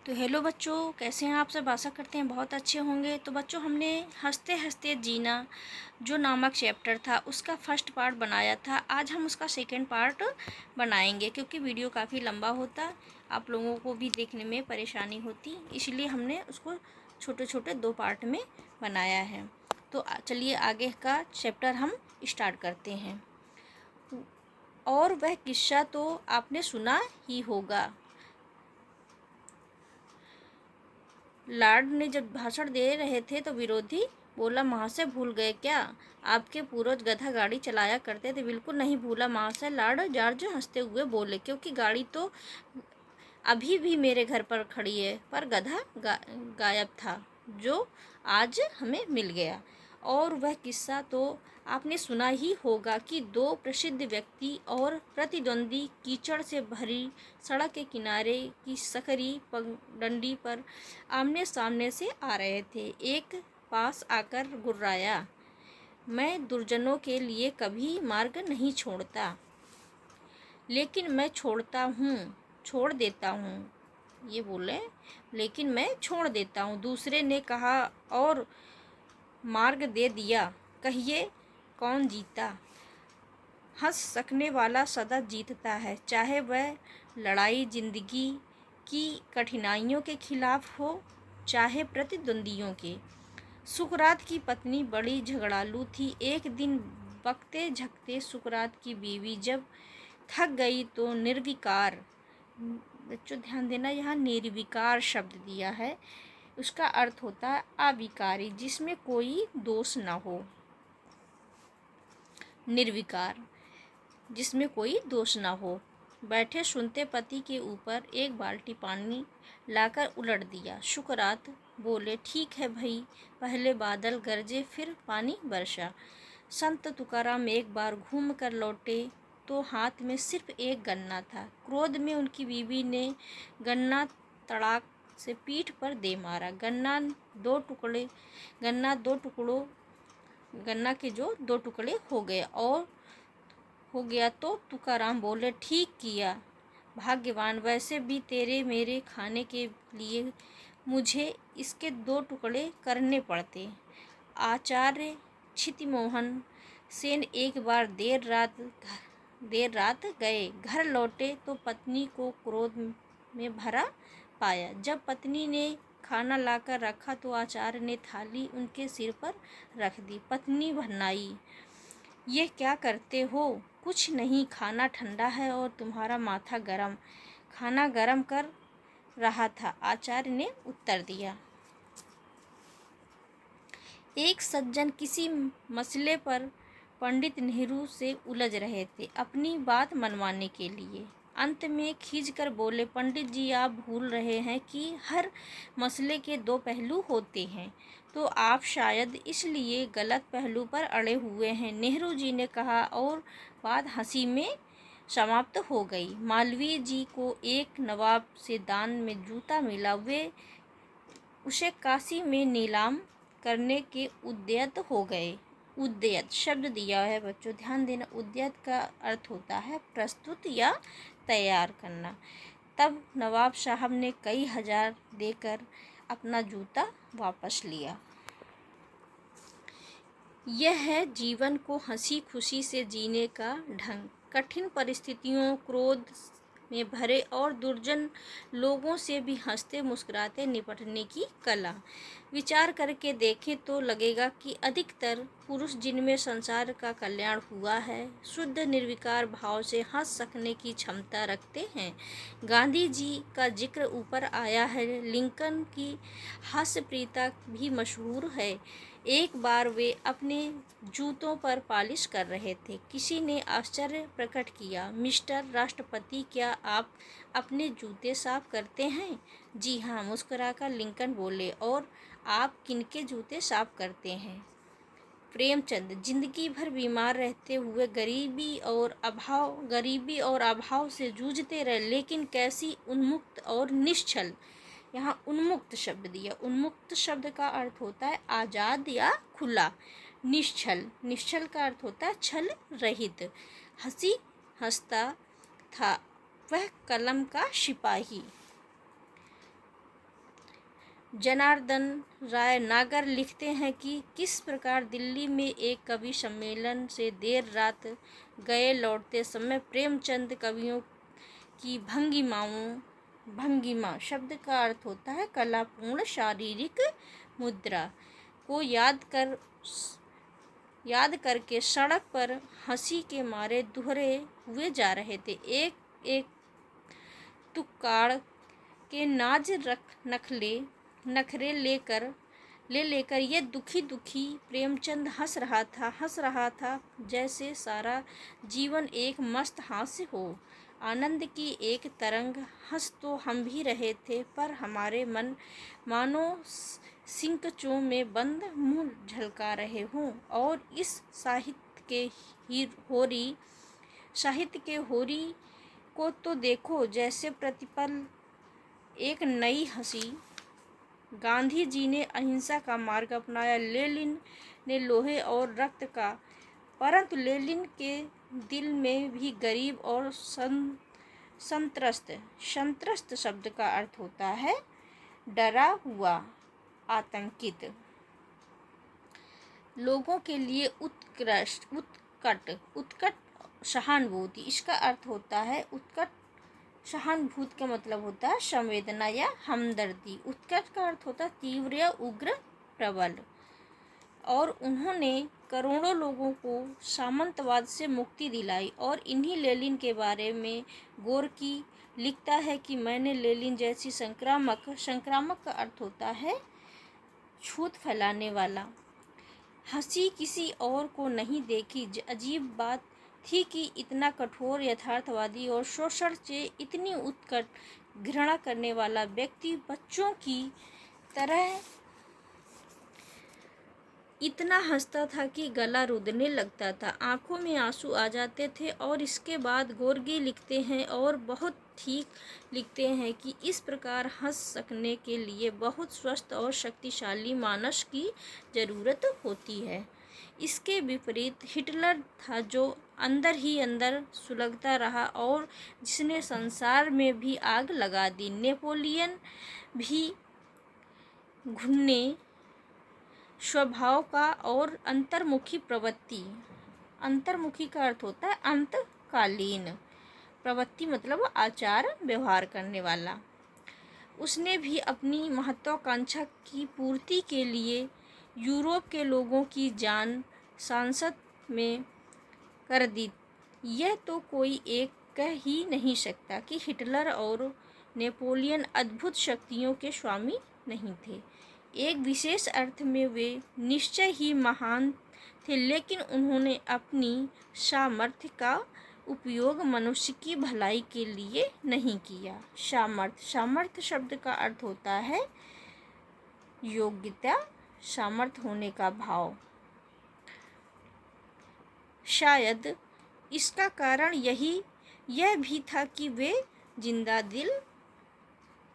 तो हेलो बच्चों, कैसे हैं आप सब। आशा करते हैं बहुत अच्छे होंगे। तो बच्चों, हमने हंसते हंसते जीना जो नामक चैप्टर था उसका फर्स्ट पार्ट बनाया था। आज हम उसका सेकंड पार्ट बनाएंगे क्योंकि वीडियो काफ़ी लंबा होता, आप लोगों को भी देखने में परेशानी होती, इसलिए हमने उसको छोटे छोटे 2 पार्ट में बनाया है। तो चलिए आगे का चैप्टर हम स्टार्ट करते हैं। और वह किस्सा तो आपने सुना ही होगा। लॉर्ड ने जब भाषण दे रहे थे तो विरोधी बोला, महाशय भूल गए क्या, आपके पूर्वज गधा गाड़ी चलाया करते थे। बिल्कुल नहीं भूला महाशय, लॉर्ड जॉर्ज हंसते हुए बोले, क्योंकि गाड़ी तो अभी भी मेरे घर पर खड़ी है, पर गधा गायब था जो आज हमें मिल गया। और वह किस्सा तो आपने सुना ही होगा कि 2 प्रसिद्ध व्यक्ति और प्रतिद्वंदी कीचड़ से भरी सड़क के किनारे की सकरी पगडंडी पर आमने सामने से आ रहे थे। एक पास आकर गुर्राया, मैं दुर्जनों के लिए कभी मार्ग नहीं छोड़ता, लेकिन मैं छोड़ देता हूँ। ये बोले, लेकिन मैं छोड़ देता हूँ। दूसरे ने कहा, और मार्ग दे दिया। कहिए कौन जीता। हंस सकने वाला सदा जीतता है, चाहे वह लड़ाई जिंदगी की कठिनाइयों के खिलाफ हो, चाहे प्रतिद्वंदियों के। सुकरात की पत्नी बड़ी झगड़ालू थी। एक दिन बकते झकते सुकरात की बीवी जब थक गई तो निर्विकार, बच्चों ध्यान देना, यहाँ निर्विकार शब्द दिया है, उसका अर्थ होता है अविकारी, जिसमें कोई दोष ना हो। निर्विकार, जिसमें कोई दोष ना हो। बैठे सुनते पति के ऊपर एक बाल्टी पानी लाकर उलट दिया। शुकरात बोले, ठीक है भई, पहले बादल गरजे फिर पानी बरसा। संत तुकाराम एक बार घूम कर लौटे तो हाथ में सिर्फ एक गन्ना था। क्रोध में उनकी बीवी ने गन्ना तड़ाक से पीठ पर दे मारा। गन्ना के जो 2 टुकड़े हो गए तो तुकाराम बोले, ठीक किया भाग्यवान, वैसे भी तेरे मेरे खाने के लिए मुझे इसके 2 टुकड़े करने पड़ते। आचार्य क्षितिमोहन सेन एक बार देर रात गए। घर लौटे तो पत्नी को क्रोध में भरा पाया। जब पत्नी ने खाना लाकर रखा तो आचार्य ने थाली उनके सिर पर रख दी। पत्नी भन्नाई, ये क्या करते हो। कुछ नहीं, खाना ठंडा है और तुम्हारा माथा गरम। खाना गरम कर रहा था, आचार्य ने उत्तर दिया। एक सज्जन किसी मसले पर पंडित नेहरू से उलझ रहे थे, अपनी बात मनवाने के लिए। अंत में खींचकर बोले, पंडित जी, आप भूल रहे हैं कि हर मसले के 2 पहलू होते हैं, तो आप शायद इसलिए गलत पहलू पर अड़े हुए हैं। नेहरू जी ने कहा और बात हंसी में समाप्त हो गई। मालवीय जी को एक नवाब से दान में जूता मिला। वे उसे काशी में नीलाम करने के उद्यत हो गए। उद्यत शब्द दिया है बच्चों, ध्यान देना। उद्यत का अर्थ होता है प्रस्तुत या तैयार करना। तब नवाब साहब ने कई हजार देकर अपना जूता वापस लिया। यह है जीवन को हंसी खुशी से जीने का ढंग। कठिन परिस्थितियों, क्रोध में भरे और दुर्जन लोगों से भी हंसते मुस्कुराते निपटने की कला। विचार करके देखें तो लगेगा कि अधिकतर पुरुष जिनमें संसार का कल्याण हुआ है, शुद्ध निर्विकार भाव से हंस सकने की क्षमता रखते हैं। गांधी जी का जिक्र ऊपर आया है। लिंकन की हास्यप्रियता भी मशहूर है। एक बार वे अपने जूतों पर पॉलिश कर रहे थे। किसी ने आश्चर्य प्रकट किया, मिस्टर राष्ट्रपति, क्या आप अपने जूते साफ करते हैं। जी हाँ, मुस्कुराकर लिंकन बोले, और आप किनके जूते साफ करते हैं। प्रेमचंद जिंदगी भर बीमार रहते हुए गरीबी और अभाव से जूझते रहे, लेकिन कैसी उन्मुक्त और निश्चल। यहाँ उन्मुक्त शब्द दिया। उन्मुक्त शब्द का अर्थ होता है आज़ाद या खुला। निश्चल का अर्थ होता है छल रहित। हंसता था वह कलम का सिपाही। जनार्दन राय नागर लिखते हैं कि किस प्रकार दिल्ली में एक कवि सम्मेलन से देर रात गए लौटते समय प्रेमचंद कवियों की भंगिमा शब्द का अर्थ होता है कलापूर्ण शारीरिक मुद्रा को याद करके सड़क पर हंसी के मारे दुहरे हुए जा रहे थे। एक एक तुक्काड़ के नाज नखरे लेकर ये दुखी प्रेमचंद हंस रहा था जैसे सारा जीवन एक मस्त हास्य हो। आनंद की एक तरंग हंस तो हम भी रहे थे, पर हमारे मन मानो सिंकचों में बंद मुंह झलका रहे हों। और इस साहित्य के होरी को तो देखो, जैसे प्रतिपल एक नई हंसी। गांधी जी ने अहिंसा का मार्ग अपनाया, लेनिन ने लोहे और रक्त का, परंतु लेनिन के दिल में भी गरीब और संत्रस्त शब्द का अर्थ होता है डरा हुआ, आतंकित लोगों के लिए उत्कट सहानुभूति। इसका अर्थ होता है उत्कट सहानुभूति का मतलब होता है संवेदना या हमदर्दी। उत्कट का अर्थ होता है तीव्र या उग्र, प्रबल। और उन्होंने करोड़ों लोगों को सामंतवाद से मुक्ति दिलाई। और इन्हीं लेनिन के बारे में गोर्की लिखता है कि मैंने लेनिन जैसी संक्रामक का अर्थ होता है छूत फैलाने वाला हंसी किसी और को नहीं देखी। अजीब बात थी कि इतना कठोर यथार्थवादी और शोषण से इतनी उत्कट घृणा करने वाला व्यक्ति बच्चों की तरह इतना हंसता था कि गला रुदने लगता था, आंखों में आंसू आ जाते थे। और इसके बाद गोर्की लिखते हैं, और बहुत ठीक लिखते हैं, कि इस प्रकार हंस सकने के लिए बहुत स्वस्थ और शक्तिशाली मानस की ज़रूरत होती है। इसके विपरीत हिटलर था, जो अंदर ही अंदर सुलगता रहा और जिसने संसार में भी आग लगा दी। नेपोलियन भी घुटने स्वभाव का और अंतर्मुखी प्रवृत्ति। अंतर्मुखी का अर्थ होता है अंतकालीन, प्रवृत्ति मतलब आचार व्यवहार करने वाला। उसने भी अपनी महत्वाकांक्षा की पूर्ति के लिए यूरोप के लोगों की जान सांसत में कर दी। यह तो कोई एक कह ही नहीं सकता कि हिटलर और नेपोलियन अद्भुत शक्तियों के स्वामी नहीं थे। एक विशेष अर्थ में वे निश्चय ही महान थे, लेकिन उन्होंने अपनी सामर्थ्य का उपयोग मनुष्य की भलाई के लिए नहीं किया। सामर्थ्य शब्द का अर्थ होता है योग्यता, सामर्थ्य होने का भाव। शायद इसका कारण यह भी था कि वे जिंदा दिल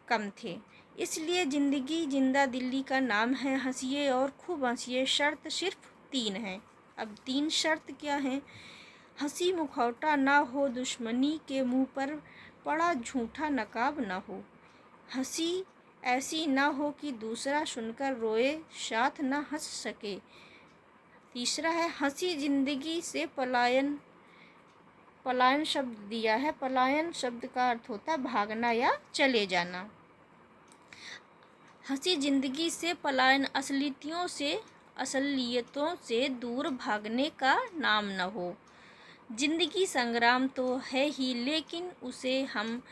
कम थे, इसलिए जिंदा दिल्ली का नाम है। हंसिए और खूब हंसिए। शर्त सिर्फ 3 है। अब 3 शर्त क्या हैं? हंसी मुखौटा ना हो, दुश्मनी के मुंह पर पड़ा झूठा नकाब ना हो, हंसी ऐसी ना हो कि दूसरा सुनकर रोए, साथ ना हंस सके। तीसरा है हंसी जिंदगी से पलायन शब्द दिया है। पलायन शब्द का अर्थ होता है भागना या चले जाना। हंसी जिंदगी से पलायन, असलियतों से दूर भागने का नाम न हो। जिंदगी संग्राम तो है ही, लेकिन उसे हम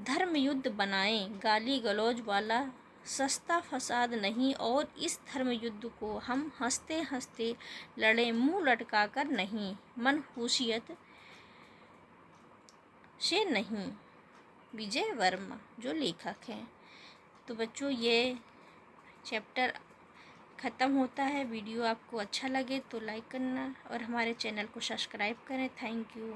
धर्मयुद्ध बनाएं, गाली गलौज वाला सस्ता फसाद नहीं। और इस धर्मयुद्ध को हम हंसते हंसते लड़ें, मुंह लटकाकर नहीं, मनहूसियत से नहीं। विजय वर्मा जो लेखक हैं। तो बच्चों, ये चैप्टर ख़त्म होता है। वीडियो आपको अच्छा लगे तो लाइक करना और हमारे चैनल को सब्सक्राइब करें। Thank you.